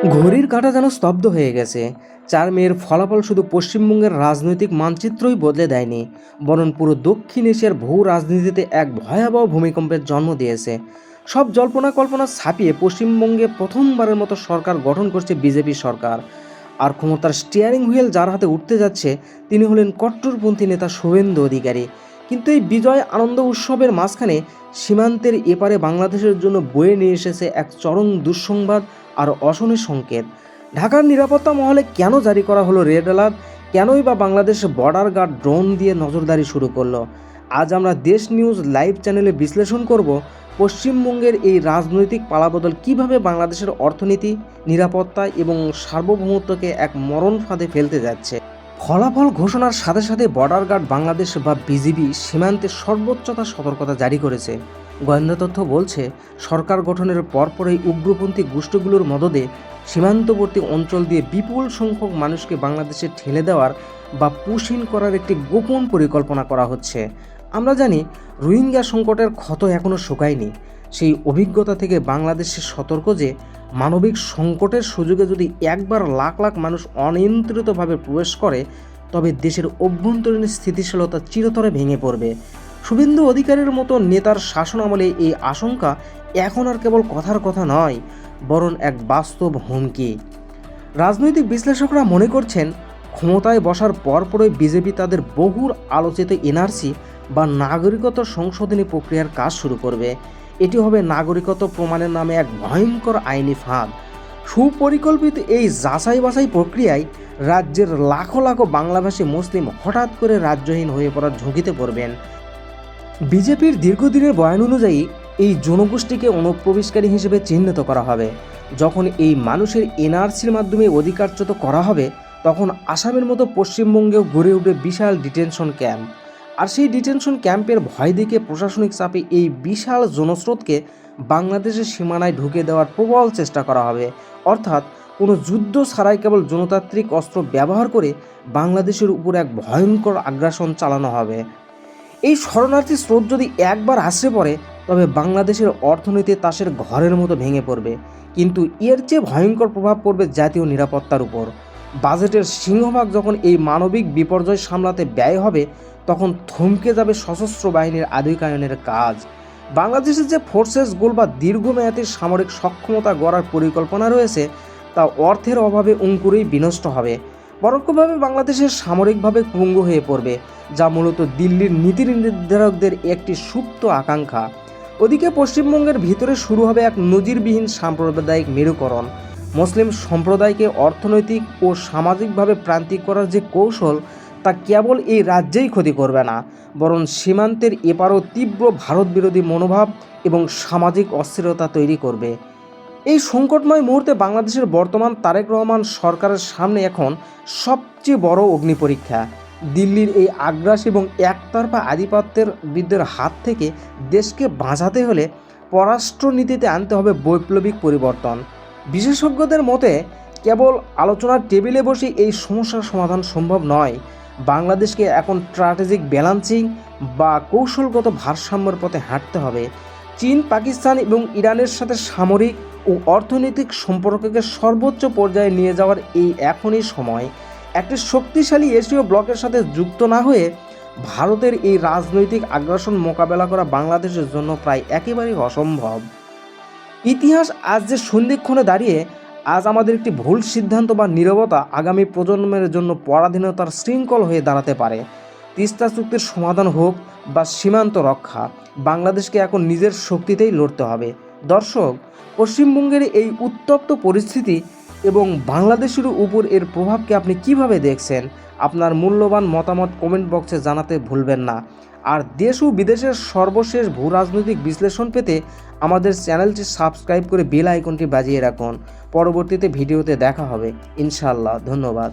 ঘড়ির কাঁটা যেন স্তব্ধ হয়ে গেছে। ৪ মের ফলাফল শুধু পশ্চিমবঙ্গের রাজনৈতিক মানচিত্রই বদলে দেয়নি, বরং পুরো দক্ষিণ এশিয়ার ভূ রাজনীতিতে এক ভয়াবহ ভূমিকম্পের জন্ম দিয়েছে। সব জল্পনা কল্পনা ছাপিয়ে পশ্চিমবঙ্গে প্রথমবারের মতো সরকার গঠন করছে বিজেপি সরকার। আর ক্ষমতার স্টিয়ারিং হুইল যার হাতে উঠতে যাচ্ছে তিনি হলেন কট্টরপন্থী নেতা শুভেন্দু অধিকারী। কিন্তু এই বিজয় আনন্দ উৎসবের মাঝখানে সীমান্তের এপারে বাংলাদেশের জন্য বয়ে নিয়ে এসেছে এক চরম দুঃসংবাদ আর অশনির সংকেত। ঢাকার নিরাপত্তা মহলে কেন জারি করা হলো রেড অ্যালার্ট? কেনই বা বাংলাদেশ বর্ডার গার্ড ড্রোন দিয়ে নজরদারি শুরু করলো? আজ আমরা দেশ নিউজ লাইভ চ্যানেলে বিশ্লেষণ করব পশ্চিমবঙ্গের এই রাজনৈতিক পালাবদল কিভাবে বাংলাদেশের অর্থনীতি, নিরাপত্তা এবং সার্বভৌমত্বকে এক মরণ ফাঁদে ফেলতে যাচ্ছে। ফলাফল ঘোষণার সাথে সাথে বর্ডার গার্ড বাংলাদেশ বা বিজিবি সীমান্তে সর্বোচ্চতা সতর্কতা জারি করেছে। গোয়েন্দা তথ্য বলছে, সরকার গঠনের পরপরই উগ্রপন্থী গোষ্ঠীগুলোর মদদে সীমান্তবর্তী অঞ্চল দিয়ে বিপুল সংখ্যক মানুষকে বাংলাদেশে ঠেলে দেওয়ার বা পুশইন করার একটি গোপন পরিকল্পনা করা হচ্ছে। আমরা জানি রোহিঙ্গা সংকটের ক্ষত এখনও শুকায়নি। সেই অভিজ্ঞতা থেকে বাংলাদেশের সতর্ক যে মানবিক সংকটের সুযোগে যদি একবার লাখ লাখ মানুষ অনিয়ন্ত্রিতভাবে প্রবেশ করে, তবে দেশের অভ্যন্তরীণ স্থিতিশীলতা চিরতরে ভেঙে পড়বে। শুভেন্দু অধিকারীর মতো নেতার শাসন আমলে এই আশঙ্কা এখন আর কেবল কথার কথা নয়, বরং এক বাস্তব হুমকি। রাজনৈতিক বিশ্লেষকরা মনে করছেন, ক্ষমতায় বসার পরপরই বিজেপি তাদের বহুল আলোচিত এনআরসি বা নাগরিকত্ব সংশোধনী প্রক্রিয়ার কাজ শুরু করবে। এটি হবে নাগরিকত্ব প্রমাণের নামে এক ভয়ঙ্কর আইনি ফাঁদ। সুপরিকল্পিত এই যাচাই বাছাই প্রক্রিয়ায় রাজ্যের লাখো লাখো বাংলাভাষী মুসলিম হঠাৎ করে রাজ্যহীন হয়ে পড়ার ঝুঁকিতে পড়বেন। বিজেপির দীর্ঘদিনের বয়ান অনুযায়ী এই জনগোষ্ঠীকে অনুপ্রবেশকারী হিসেবে চিহ্নিত করা হবে। যখন এই মানুষের এনআরসির মাধ্যমে অধিকারচ্যুত করা হবে, তখন আসামের মতো পশ্চিমবঙ্গেও গড়ে উঠবে বিশাল ডিটেনশন ক্যাম্প। আর সেই ডিটেনশন ক্যাম্পের ভয় দেখে প্রশাসনিক চাপে এই বিশাল জনস্রোতকে বাংলাদেশের সীমানায় ঢুকে দেওয়ার প্রবল চেষ্টা করা হবে। অর্থাৎ কোনো যুদ্ধ ছাড়াই কেবল জনতান্ত্রিক অস্ত্র ব্যবহার করে বাংলাদেশের উপর এক ভয়ঙ্কর আগ্রাসন চালানো হবে। এই শরণার্থী স্রোত যদি একবার আসে পড়ে, তবে বাংলাদেশের অর্থনীতি তাসের ঘরের মতো ভেঙে পড়বে। কিন্তু এর চেয়ে ভয়ঙ্কর প্রভাব পড়বে জাতীয় নিরাপত্তার উপর। বাজেটের সিংহভাগ যখন এই মানবিক বিপর্যয় সামলাতে ব্যয় হবে, তখন থমকে যাবে সশস্ত্র বাহিনীর আধিকায়নের কাজ। বাংলাদেশের যে ফোর্সেস গোল বা দীর্ঘমেয়াদী সামরিক সক্ষমতা গড়ার পরিকল্পনা রয়েছে, তা অর্থের অভাবে অঙ্কুরেই বিনষ্ট হবে। পরোক্ষভাবে বাংলাদেশের সামরিকভাবে পঙ্গু হয়ে পড়বে, যা মূলত দিল্লির নীতি নির্ধারকদের একটি সুপ্ত আকাঙ্ক্ষা। ওদিকে পশ্চিমবঙ্গের ভিতরে শুরু হবে এক নজিরবিহীন সাম্প্রদায়িক মেরুকরণ। মুসলিম সম্প্রদায়কে অর্থনৈতিক ও সামাজিকভাবে প্রান্তিক করার যে কৌশল, তা কেবল এই রাজ্যেই ক্ষতি করবে না, বরং সীমান্তের এপারও তীব্র ভারত বিরোধী মনোভাব এবং সামাজিক অস্থিরতা তৈরি করবে। এই সংকটময় মুহূর্তে বাংলাদেশের বর্তমান তারেক রহমান সরকারের সামনে এখন সবচেয়ে বড় অগ্নিপরীক্ষা। দিল্লির এই আগ্রাসী এবং একতরফা আধিপত্যের বিরুদ্ধের হাত থেকে দেশকে বাঁচাতে হলে পররাষ্ট্রনীতিতে আনতে হবে বৈপ্লবিক পরিবর্তন। বিশেষজ্ঞদের মতে, কেবল আলোচনার টেবিলে বসে এই সমস্যার সমাধান সম্ভব নয়। বাংলাদেশকে এখন স্ট্র্যাটেজিক ব্যালেন্সিং বা কৌশলগত ভারসাম্যের পথে হাঁটতে হবে। চীন, পাকিস্তান এবং ইরানের সাথে সামরিক ও অর্থনৈতিক সম্পর্ককে সর্বোচ্চ পর্যায়ে নিয়ে যাওয়ার এই এখনই সময়। একটি শক্তিশালী এশীয় ব্লকের সাথে যুক্ত না হয়ে ভারতের এই রাজনৈতিক আগ্রাসন মোকাবেলা করা বাংলাদেশের জন্য প্রায় একেবারেই অসম্ভব। ইতিহাস আজ যে সন্ধিক্ষণে দাঁড়িয়ে, আজ আমাদের একটি ভুল সিদ্ধান্ত বা নীরবতা আগামী প্রজন্মের জন্য পরাধীনতার শৃঙ্খল হয়ে দাঁড়াতে পারে। তিস্তা চুক্তির সমাধান হোক বা সীমান্ত রক্ষা, বাংলাদেশকে এখন নিজের শক্তিতেই লড়তে হবে। দর্শক, পশ্চিমবঙ্গের এই উত্তপ্ত পরিস্থিতি এবং বাংলাদেশের উপর এর প্রভাবকে আপনি কিভাবে দেখছেন? আপনার মূল্যবান মতামত কমেন্ট বক্সে জানাতে ভুলবেন না। আর দেশ ও বিদেশের সর্বশেষ ভূ রাজনৈতিক বিশ্লেষণ পেতে আমাদের চ্যানেলটি সাবস্ক্রাইব করে বেল আইকনটি বাজিয়ে রাখুন। পরবর্তীতে ভিডিওতে দেখা হবে ইনশাআল্লাহ। ধন্যবাদ।